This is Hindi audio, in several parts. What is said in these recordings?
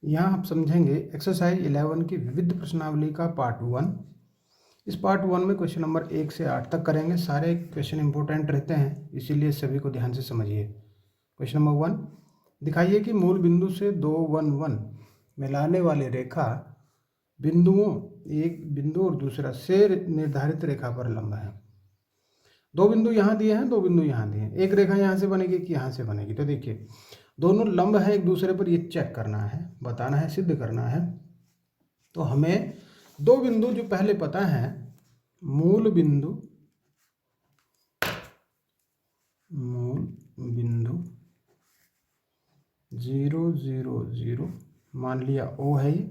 यहाँ आप समझेंगे एक्सरसाइज 11 की विविध प्रश्नावली का पार्ट 1। इस पार्ट 1 में क्वेश्चन नंबर 1 से 8 तक करेंगे। सारे क्वेश्चन इंपॉर्टेंट रहते हैं, इसीलिए सभी को ध्यान से समझिए। क्वेश्चन नंबर 1, दिखाइए कि मूल बिंदु से 2 1 1 मिलाने वाली रेखा बिंदुओं, एक बिंदु और दूसरा से निर्धारित रेखा पर लंब है। दो बिंदु यहाँ दिए हैं, दो बिंदु यहाँ दिए हैं। एक रेखा यहाँ से बनेगी कि यहाँ से बनेगी। तो देखिए दोनों लंब है एक दूसरे पर, ये चेक करना है, बताना है, सिद्ध करना है। तो हमें दो बिंदु जो पहले पता है, मूल बिंदु 0 0 0 मान लिया O है ये,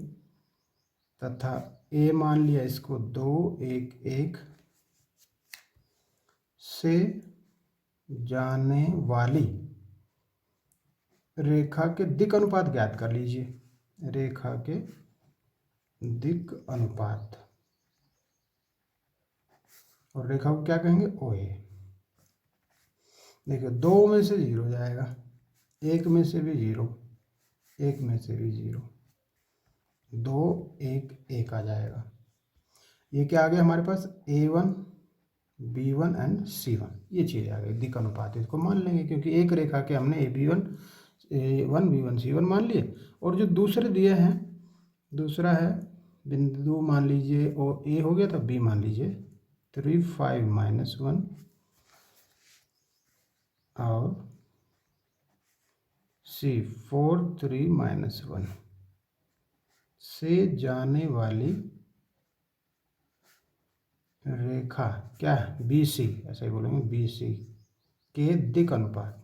तथा A मान लिया इसको 2 1 1 से जाने वाली रेखा के दिक् अनुपात ज्ञात कर लीजिए। रेखा के दिक् अनुपात, और रेखा को क्या कहेंगे, OA। देखिए 2 में से 0 जाएगा, 1 में से भी 0, 1 में से भी 0, 2 1 1 आ जाएगा। ये क्या आ गया हमारे पास, A1 B1 एंड C1, ये चीज़ आ गई दिक् अनुपात। इसको मान लेंगे क्योंकि एक रेखा के हमने A1 B1 C1 मान लिए। और जो दूसरे दिए हैं, दूसरा है बिंदु मान लीजिए और A हो गया, तो B मान लीजिए 3 5 -1 और C 4 3 -1 से जाने वाली रेखा क्या है, BC, ऐसा ही बोलेंगे BC के दिक् अनुपात,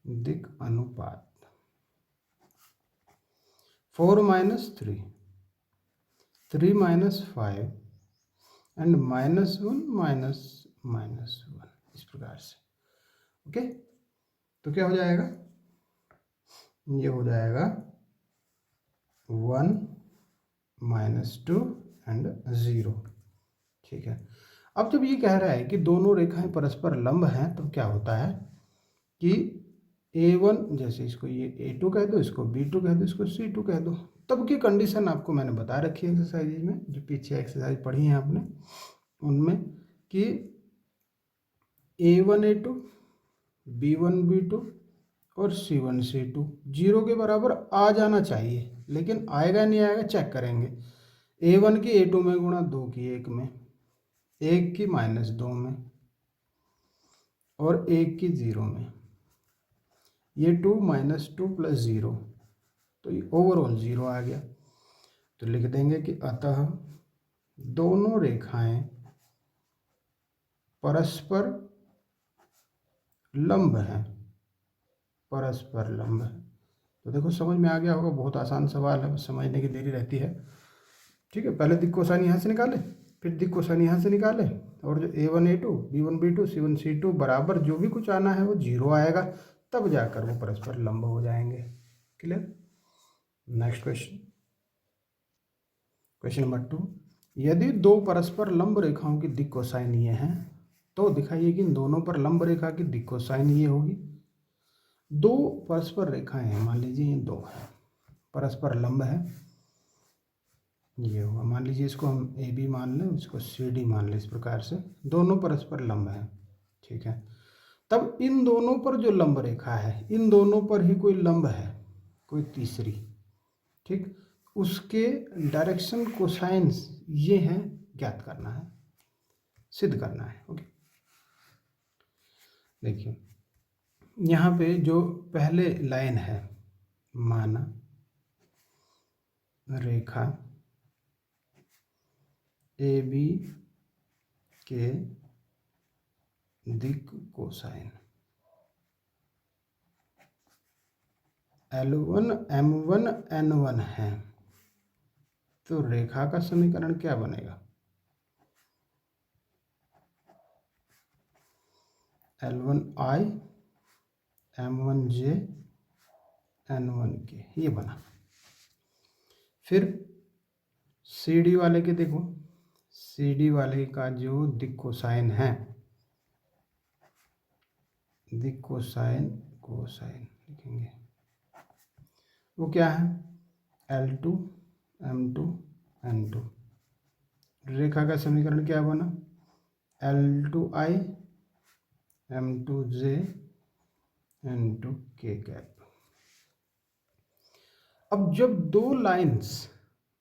दिक् अनुपात 4 -3 3 -5 एंड -1 -1, इस प्रकार से। ओके, तो क्या हो जाएगा, ये हो जाएगा 1 -2 एंड 0। ठीक है, अब जब ये कह रहा है कि दोनों रेखाएं परस्पर लंब हैं, तो क्या होता है कि A1, जैसे इसको ये A2 कह दो, इसको B2 कह दो, इसको C2 कह दो। तब की कंडीशन आपको मैंने बता रखी है एक्सरसाइज में, जो पीछे एक्सरसाइज पढ़ी है आपने उनमें, कि A1 A2 B1 B2 और C1 C2 0 के बराबर आ जाना चाहिए। लेकिन आएगा नहीं आएगा चेक करेंगे। A1 की A2 में गुणा, 2 की 1 में, 1 की -2 में और 1 की 0 में, ये 2 -2 + 0, तो ये ओवरऑल 0 आ गया। तो लिख देंगे कि अतः दोनों रेखाएं परस्पर लंब हैं, परस्पर लंब है। तो देखो समझ में आ गया होगा, बहुत आसान सवाल है, बस समझने की देरी रहती है। ठीक है, पहले दिक् कोसाइन यहाँ से निकाले, फिर दिक् कोसाइन यहाँ से निकाले, और जो A1 A2 B1 B2 C1 C2 बराबर जो भी कुछ आना है वो 0 आएगा, तब जाकर वो परस्पर लंब हो जाएंगे। Clear. Next question, question number 2, यदि दो परस्पर लंब रेखाओं की दिक् कोसाइन ये हैं, तो दिखाइए कि इन दोनों पर लंब रेखा की दिक् कोसाइन ये होगी। दो परस्पर रेखाएं हैं, मान लीजिए ये दो है, परस्पर लंब है, ये होगा, मान लीजिए इसको हम AB मान लें, इसको CD मान लें, इस प्रकार से दोनों परस्पर लंब है। ठीक है, तब इन दोनों पर जो लंब रेखा है, इन दोनों पर ही कोई लंब है, कोई तीसरी, ठीक, उसके डायरेक्शन कोसाइंस ये हैं, ज्ञात करना है, सिद्ध करना है। ओके, देखिए यहाँ पे जो पहले लाइन है, माना रेखा AB के दिक् कोसाइन L1 M1 N1 है, तो रेखा का समीकरण क्या बनेगा, L1I M1J N1K, ये बना। फिर CD वाले के देखो, CD वाले का जो दिक् कोसाइन है, दिक् कोसाइन, कोसाइन लिखेंगे, वो क्या है, L2 M2 N2। रेखा का समीकरण क्या बना, L2I M2J N2K कैप। अब जब दो लाइंस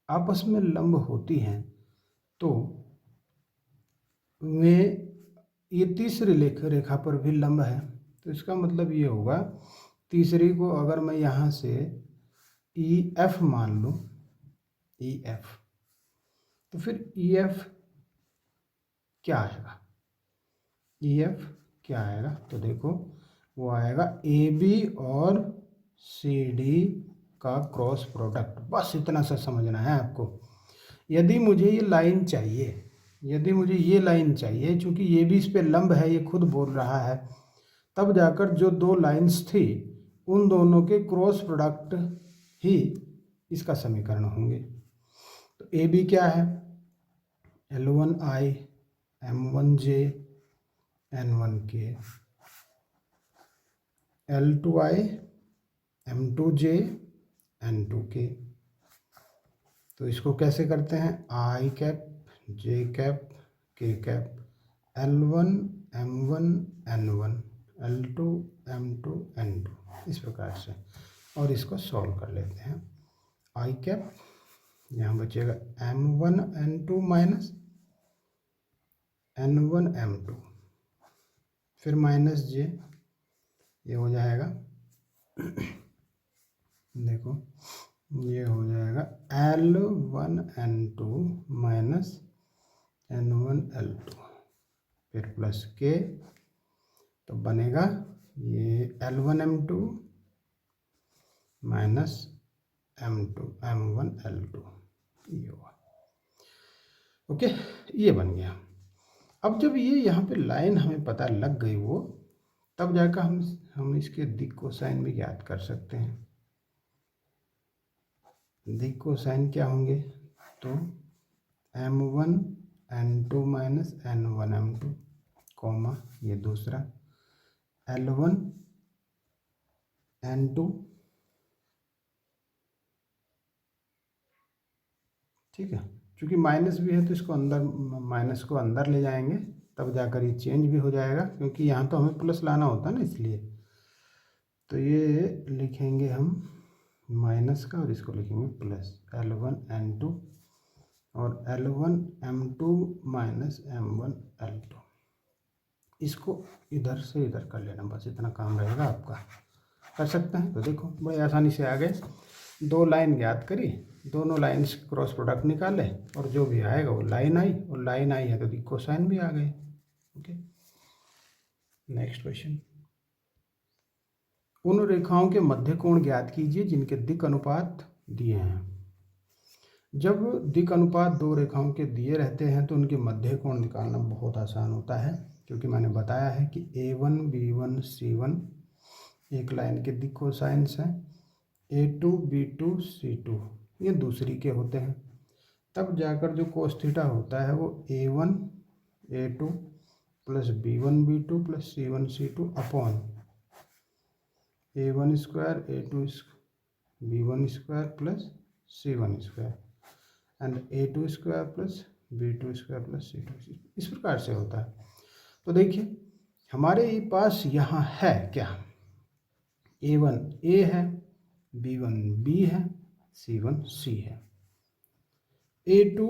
आपस में लंब होती हैं तो वे, ये तीसरी रेखा पर भी लंब है, तो इसका मतलब ये होगा, तीसरी को अगर मैं यहाँ से EF मान लूँ, EF, तो फिर EF क्या आएगा, EF क्या आएगा, तो देखो वो आएगा AB और CD का क्रॉस प्रोडक्ट। बस इतना सा समझना है आपको। यदि मुझे ये लाइन चाहिए, यदि मुझे ये लाइन चाहिए, चूँकि ये भी इस पे लंब है, ये खुद बोल रहा है, तब जाकर जो दो लाइंस थी उन दोनों के क्रॉस प्रोडक्ट ही इसका समीकरण होंगे। तो ए बी क्या है, L1I M1J N1K, L2I M2J N2K। तो इसको कैसे करते हैं, I cap J cap K cap, L1 M1 N1 L2 M2 N2, इस प्रकार से। और इसको सॉल्व कर लेते हैं। I कैप यहाँ बचेगा M1 N2 minus N1 M2, फिर माइनस J, ये हो जाएगा देखो ये हो जाएगा L1 N2 minus N1 L2, फिर प्लस K, तो बनेगा ये L1 M2 minus M1 L2, ये हुआ। ओके, ये बन गया। अब जब ये यहाँ पे लाइन हमें पता लग गई वो, तब जाकर हम इसके दिक कोसाइन भी ज्ञात कर सकते हैं। दिक कोसाइन क्या होंगे, तो M1 N2 minus N1 M2 comma ये दूसरा L1 N2, ठीक है। क्योंकि माइनस भी है तो इसको अंदर, माइनस को अंदर ले जाएंगे, तब जाकर ये चेंज भी हो जाएगा, क्योंकि यहाँ तो हमें प्लस लाना होता है ना, इसलिए। तो ये लिखेंगे हम माइनस का और इसको लिखेंगे प्लस, L1 N2 और L1 M2 minus M1 L2। इसको इधर से इधर कर लेना, बस इतना काम रहेगा आपका, कर सकते हैं। तो देखो बड़े आसानी से आ गए, दो लाइन ज्ञात करी, दोनों लाइन्स क्रॉस प्रोडक्ट निकाले और जो भी आएगा वो लाइन आई, और लाइन आई है तो दिक कोसाइन भी आ गए। Okay, next question. उन रेखाओं के मध्य कोण ज्ञात कीजिए जिनके दिक अनुपात दिए हैं। जब दिक अनुपात दो रेखाओं के दिए रहते हैं तो उनके मध्य कोण निकालना बहुत आसान होता है, क्योंकि मैंने बताया है कि A1 B1 C1 एक लाइन के दिक कोसाइंस हैं, A2 B2 C2 ये दूसरी के होते हैं। तब जाकर जो कोस थीटा होता है वो A1 A2 plus B1 B2 plus C1 C2 upon A1 square A2 B1 square plus C1 square and A2 square plus B2 square plus C2, इस प्रकार से होता है। तो देखिए हमारे पास यहाँ है क्या, A1 A है, B1 B है, C1 C है, A2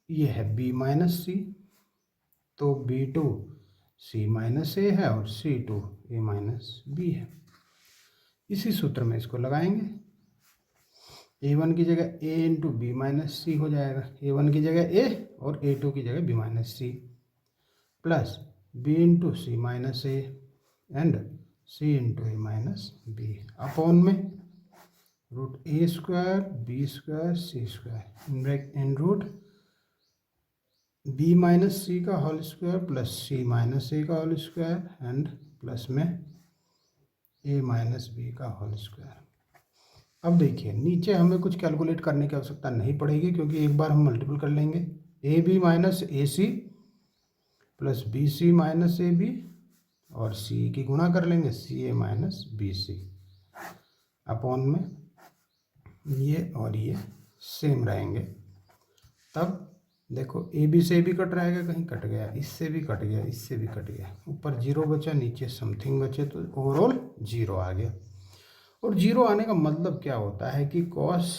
ये है B माइनस C, तो B2 C माइनस A है और C2 A माइनस B है। इसी सूत्र में इसको लगाएंगे, A1 की जगह A into B minus C हो जाएगा, A1 की जगह A और A2 की जगह B minus C, plus B into C minus A and C into A minus B upon में root A square B square C square इन रूट B माइनस C का whole square plus C minus A का होल स्क्वायर एंड प्लस में A माइनस B का होल स्क्वायर। अब देखिए नीचे हमें कुछ कैलकुलेट करने की आवश्यकता नहीं पड़ेगी, क्योंकि एक बार हम मल्टीपल कर लेंगे, AB minus AC plus BC minus AB और C की गुणा कर लेंगे CA माइनस BC अपॉन में ये और ये सेम रहेंगे, तब देखो ए बी से भी कट रहेगा, कहीं कट गया, इससे भी कट गया, इससे भी कट गया, ऊपर 0 बचा, नीचे समथिंग बचे, तो ओवरऑल 0 आ गया। और 0 आने का मतलब क्या होता है कि cos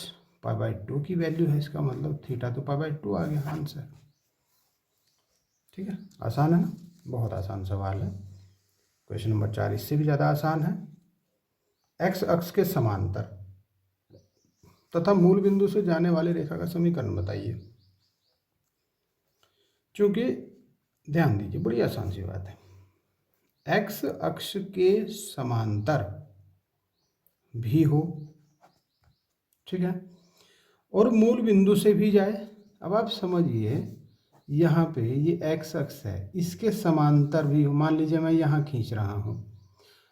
π/2 की वैल्यू है, इसका मतलब थीटा तो π/2 आ गया आंसर। ठीक है, आसान है ना, बहुत आसान सवाल है। क्वेश्चन नंबर 4 इससे भी ज़्यादा आसान है। एक्स अक्ष के समांतर तथा मूल बिंदु से जाने वाली रेखा का समीकरण बताइए। चूंकि ध्यान दीजिए, बड़ी आसान सी बात है, एक्स अक्ष के समांतर भी हो, ठीक है, और मूल बिंदु से भी जाए। अब आप समझिए, यहाँ पे ये एक्स अक्ष है, इसके समांतर भी हो, मान लीजिए मैं यहाँ खींच रहा हूँ,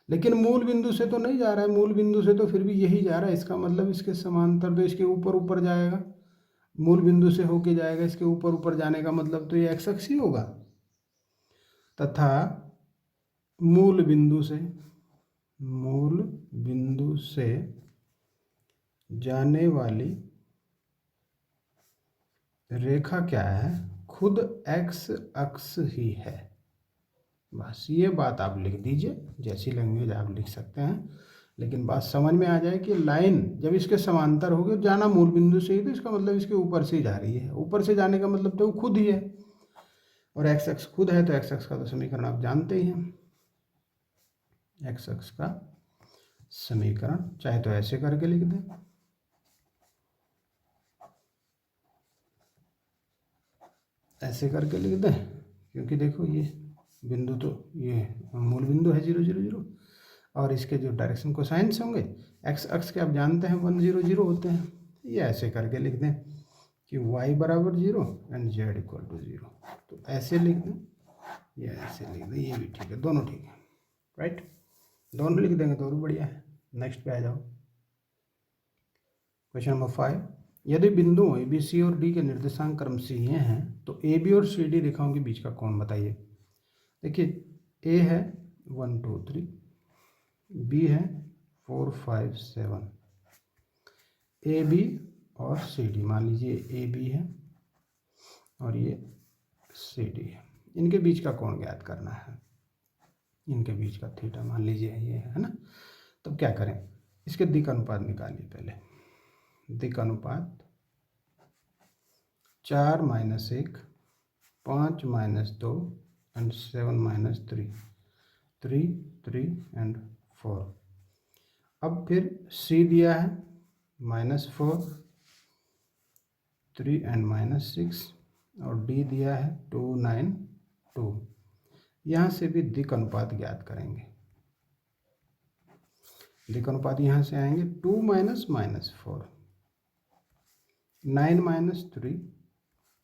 लेकिन मूल बिंदु से तो नहीं जा रहा है, मूल बिंदु से तो फिर भी यही जा रहा है, इसका मतलब इसके समांतर तो इसके ऊपर ऊपर जाएगा, मूल बिंदु से होके जाएगा, इसके ऊपर ऊपर जाने का मतलब तो ये एक्स अक्ष ही होगा। तथा मूल बिंदु से जाने वाली रेखा क्या है, खुद एक्स अक्ष ही है। बस ये बात आप लिख दीजिए, जैसी लैंग्वेज आप लिख सकते हैं, लेकिन बात समझ में आ जाए कि लाइन जब इसके समांतर होगी, जाना मूल बिंदु से ही, तो इसका मतलब इसके ऊपर से ही जा रही है, ऊपर से जाने का मतलब तो वो खुद ही है, और एक्स अक्ष खुद है, तो एक्स अक्ष का तो समीकरण आप जानते ही हैं। एक्स अक्ष का समीकरण चाहे तो ऐसे करके लिख दें, ऐसे करके लिख दें, क्योंकि देखो ये बिंदु तो ये मूल बिंदु है 0 0 0, और इसके जो डायरेक्शन कोसाइंस होंगे एक्स अक्ष के आप जानते हैं 1 0 0 होते हैं। ये ऐसे करके लिख दें कि y बराबर 0 एंड z इक्वल टू 0, तो ऐसे लिख दें या ऐसे लिख दें, ये भी ठीक है, दोनों ठीक है, राइट, दोनों लिख देंगे तो और बढ़िया है। नेक्स्ट पे आ जाओ, क्वेश्चन नंबर 5, यदि बिंदुओं ए बी सी और डी के निर्देशांक क्रम से ये हैं तो ए बी और सी डी रेखाओं के बीच का कोण बताइए। देखिए, ए है 1 2 3, बी है 4 5 7, ए बी और सी डी, मान लीजिए ए बी है और ये सी डी है, इनके बीच का कोण ज्ञात करना है, इनके बीच का थीटा मान लीजिए ये है ना। तब क्या करें, इसके दिक् अनुपात निकालिए। पहले दिक् अनुपात 4 - 1, 5 - 2 एंड 7 - 3, 3 3 एंड 4। अब फिर सी दिया है -4, 3 एंड -6, और डी दिया है 2 9 2। यहाँ से भी दिक् अनुपात ज्ञात करेंगे। दिक् अनुपात यहाँ से आएंगे 2 - -4, 9 - 3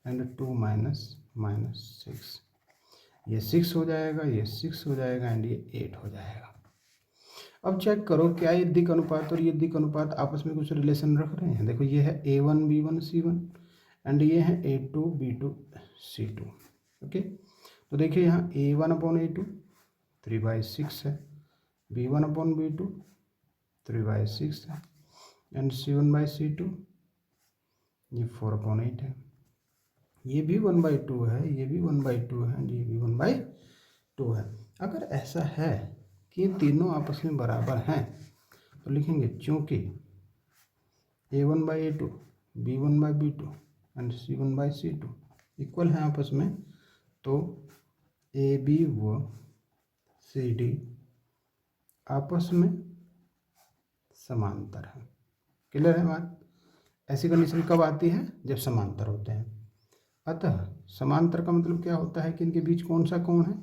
एंड 2 - 6, ये 6 हो जाएगा, ये 6 हो जाएगा एंड ये 8 हो जाएगा। अब चेक करो क्या ये दिक् अनुपात और ये दिक् अनुपात आपस में कुछ रिलेशन रख रहे हैं। देखो, ये है A1 B1 C1 एंड ये है A2 B2 C2। ओके, तो देखिए यहाँ A1/A2 3/6 है, B1/B2 3/6 है, एंड C1/C2 ये 4/8 है, ये भी 1/2 है, ये भी 1/2 है, एंड ये भी 1/2 है। अगर ऐसा है कि तीनों आपस में बराबर हैं तो लिखेंगे चूँकि A1/A2 B1/B2 and C1/C2 equal हैं आपस में, तो AB व CD आपस में समांतर है। क्लियर है बात? ऐसी कंडीशन कब आती है? जब समांतर होते हैं। अतः समांतर का मतलब क्या होता है कि इनके बीच कौन सा कोण है,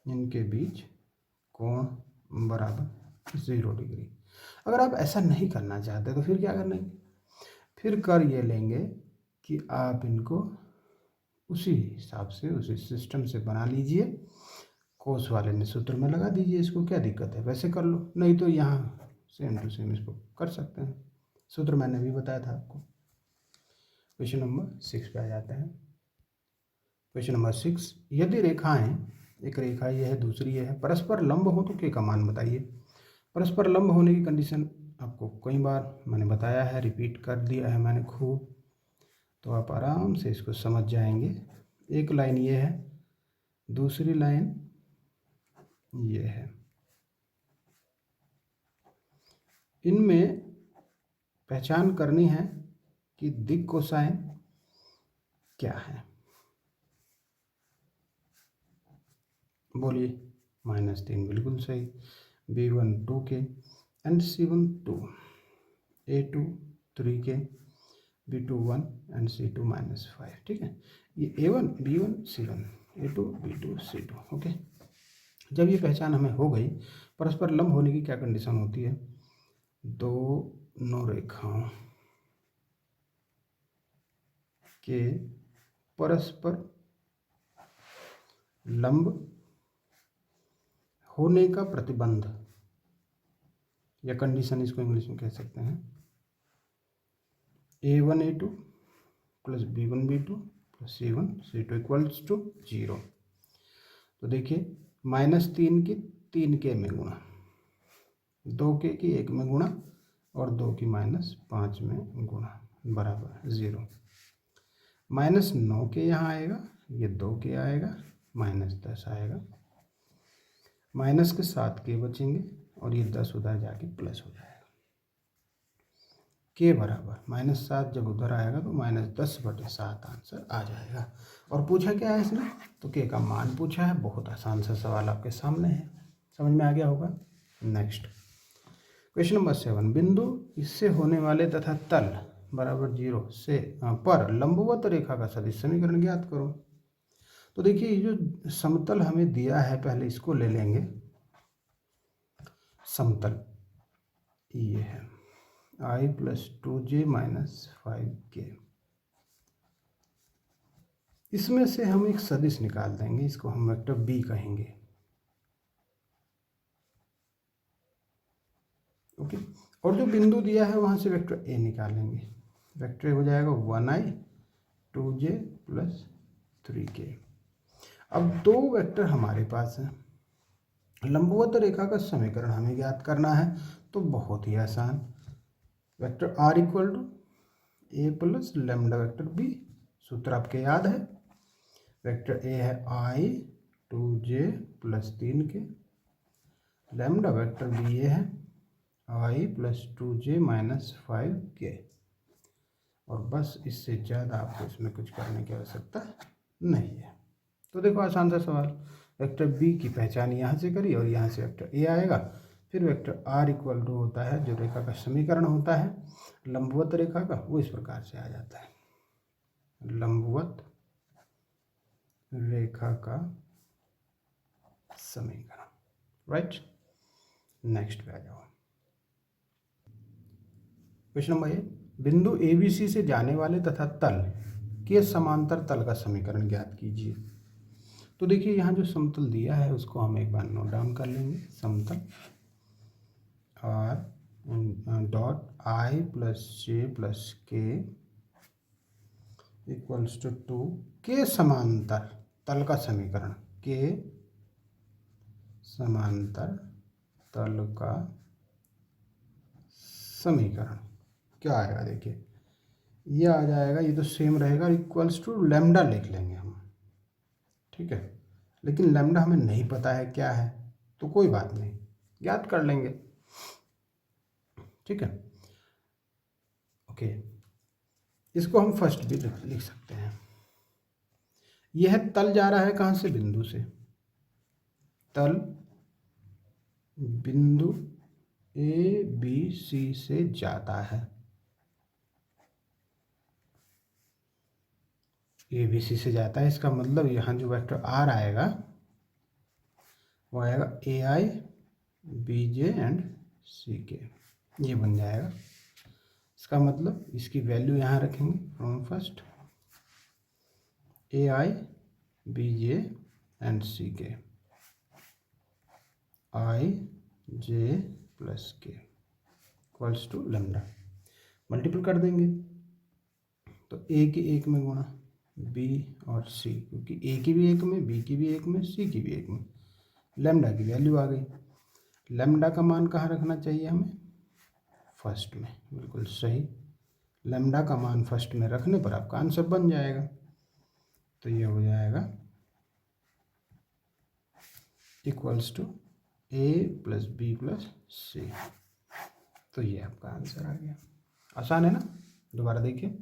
इनके बीच कोण बराबर 0 डिग्री। अगर आप ऐसा नहीं करना चाहते तो फिर क्या करना, फिर कर ये लेंगे कि आप इनको उसी हिसाब से उसी सिस्टम से बना लीजिए, कोस वाले ने सूत्र में लगा दीजिए, इसको क्या दिक्कत है, वैसे कर लो, नहीं तो यहाँ सेम टू सेम इसको कर सकते हैं, सूत्र मैंने भी बताया था आपको। क्वेश्चन नंबर 6 पे आ जाते हैं। क्वेश्चन नंबर 6, यदि रेखाएं, एक रेखा ये है, दूसरी ये है, परस्पर लंब हो तो के का मान बताइए। परस्पर लंब होने की कंडीशन आपको कई बार मैंने बताया है, रिपीट कर दिया है मैंने खूब, तो आप आराम से इसको समझ जाएंगे। एक लाइन ये है, दूसरी लाइन ये है। इनमें पहचान करनी है कि दिक् कोसाइन क्या है। बोलिए। -3 बिल्कुल सही। B1 2k and C1 2, A2 3k, B2 1 and C2 -5। ठीक है, ये A1 B1 C1, A2 B2 C2। Okay, जब ये पहचान हमें हो गई, परस्पर लंब होने की क्या कंडीशन होती है? दोनों रेखाओं के परस्पर लंब होने का प्रतिबंध, या कंडीशन इसको इंग्लिश में कह सकते हैं, A1 A2 plus B1 B2 plus C1 C2 equals to 0। तो देखिए, -3 की 3k में गुणा, 2k की 1 में गुणा और 2 की -5 में गुणा बराबर 0। -9k यहाँ आएगा, ये 2k आएगा, -10 आएगा, माइनस के 7k बचेंगे और ये 10 उधर जाके प्लस हो जाएगा। k बराबर -7 जब उधर आएगा तो -10/7 आंसर आ जाएगा। और पूछा क्या है इसने? तो k का मान पूछा है। बहुत आसान सा सवाल आपके सामने है, समझ में आ गया होगा। नेक्स्ट क्वेश्चन नंबर 7, बिंदु इससे होने वाले तथा तल बराबर 0 से पर लंबवत रेखा का सदिश समीकरण ज्ञात करो। तो देखिए, ये जो समतल हमें दिया है, पहले इसको ले लेंगे। समतल ये है I + 2j - 5k। इसमें से हम एक सदिश निकाल देंगे, इसको हम वेक्टर b कहेंगे। ओके, और जो बिंदु दिया है वहां से वेक्टर a निकालेंगे। वेक्टर हो जाएगा 1i 2j + 3k। अब दो वेक्टर हमारे पास हैं, लंबवत रेखा का समीकरण हमें ज्ञात करना है। तो बहुत ही आसान, vector r = a + lambda vector b। सूत्र आपके याद है, वेक्टर a है I 2j + 3k, lambda vector b ये है I + 2j - 5k। और बस इससे ज़्यादा आपको इसमें कुछ करने की आवश्यकता नहीं है। तो देखो, आसान सा सवाल, वेक्टर b की पहचान यहाँ से करी और यहाँ से वेक्टर a आएगा। फिर वेक्टर r = होता है, जो रेखा का समीकरण होता है लंबवत रेखा का, वो इस प्रकार से आ जाता है, लंबवत रेखा का समीकरण। राइट, नेक्स्ट पे आ जाओ। क्वेश्चन नंबर 8, बिंदु ABC से जाने वाले तथा तल के समांतर तल का समीकरण ज्ञात कीजिए। तो देखिए, यहाँ जो समतल दिया है उसको हम एक बार नोट डाउन कर लेंगे। समतल R dot I + j + k = 2 के समांतर तल का समीकरण, के समांतर तल का समीकरण क्या आएगा? देखिए, ये आ जाएगा, ये तो सेम रहेगा, = लैम्डा लिख लेंगे हम। ठीक है, लेकिन लैम्डा हमें नहीं पता है क्या है, तो कोई बात नहीं, ज्ञात कर लेंगे। ठीक है, ओके, इसको हम फर्स्ट भी लिख सकते हैं। यह तल जा रहा है कहाँ से? बिंदु से। तल बिंदु ABC से जाता है, ABC से जाता है, इसका मतलब यहाँ जो वेक्टर R आएगा वो आएगा AI BJ एंड CK, ये बन जाएगा। इसका मतलब इसकी वैल्यू यहाँ रखेंगे, from first AI BJ and CK, IJ + K = lambda. Multiple कर देंगे तो A की 1 में गुणा, B और C, क्योंकि A की भी 1 में, B की भी 1 में, C की भी 1 में, लैम्डा की वैल्यू आ गई। लैम्डा का मान कहाँ रखना चाहिए हमें? फर्स्ट में, बिल्कुल सही। लैम्डा का मान फर्स्ट में रखने पर आपका आंसर बन जाएगा। तो ये हो जाएगा equals to A plus B plus C. तो ये आपका आंसर आ गया। आसान है ना। दोबारा देखिए,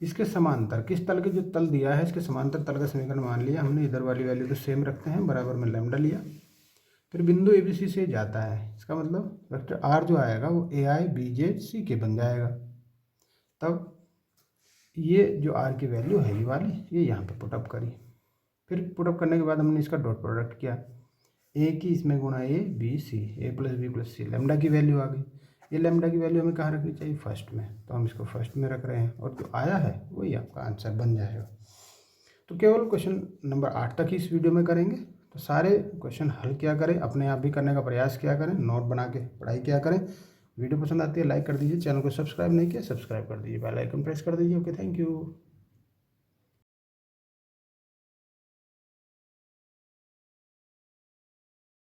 इसके समांतर किस तल के जो तल दिया है इसके समांतर तल का समीकरण मान लिया हमने। इधर वाली वैल्यू तो सेम रखते हैं, बराबर में लैम्डा लिया। फिर बिंदु ABC से जाता है, इसका मतलब वेक्टर R जो आएगा वो AI BJ CK बन जाएगा। तब ये जो R की वैल्यू है ये वाली, ये यहाँ पे पुटअप करी। फिर पुटअप करने के बाद हमने इसका डॉट प्रोडक्ट किया, A की इसमें गुणा A B C, A plus B plus C, lambda की वैल्यू आ गई। ये लैम्डा की वैल्यू हमें कहाँ रखनी चाहिए? फर्स्ट में। तो हम इसको फर्स्ट में रख रहे हैं और जो आया है वही आपका आंसर बन जाएगा। तो केवल क्वेश्चन नंबर 8 तक ही इस वीडियो में करेंगे। तो सारे क्वेश्चन हल किया करें, अपने आप भी करने का प्रयास किया करें, नोट बना के पढ़ाई किया करें। वीडियो पसंद आती है लाइक कर दीजिए, चैनल को सब्सक्राइब नहीं किया सब्सक्राइब कर दीजिए, बेल आइकन प्रेस कर दीजिए। Okay, thank you.